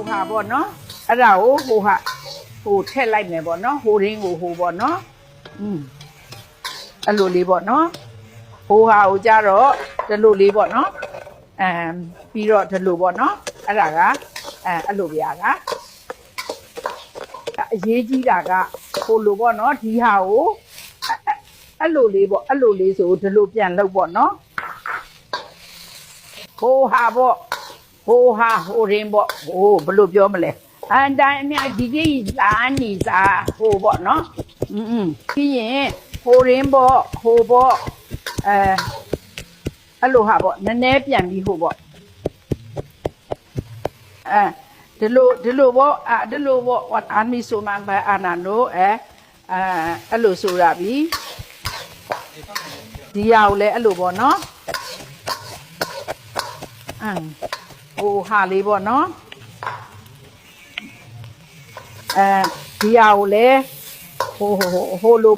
ဟာပေါ့နော်အဲ့ဒါကိုဟိုထည့်လိုက်မယ်ပေါ့နော်ဟိုရင်းကိုဟိုပေါ့နော်အဲ့လိုလေးပေါ့နော်ဟိုဟာကိုကြတော့ဒီလိုလေးပေါ့နော်ပြီးတော့ဒီလိုပေါ့နော်အဲ့ဒါကအဲ့လိုပြာကအရေးကြီးတာကဟိုလိုပေါ့နော်ဒီဟာကိုအဲ့လိုလေးပေါ့အဲ့လိုလေးဆိုဒီလိုပြန်လုပ်ပေါ့နော်ဟိုဟာပေါ့ဟိုဟာဟိုရင်းပေါ့ဟိုဘယ်လိုပြောမလဲအန်တိုင်းအမြဒီကြီးလာနေစားဟိုပေါ့နော်ပြီးရင်ဟိုရင်းပေါ့ဟိုပေါ့အဲ့လိုဟာပေါ့နည်းနည်းပြန်ပြီးဟိုပေါ့ဒီလိုပေါ့ဒီလိုပေါ့အာမီဆိုမှပဲအာနာနိုအဲ့လိုဆိုရပြီဒီရကိုလည်းအဲ့လိုပေါ့နော်ဟိုဟာလေးပေါ့နော်ဒီရကိုလည်းဟိုလို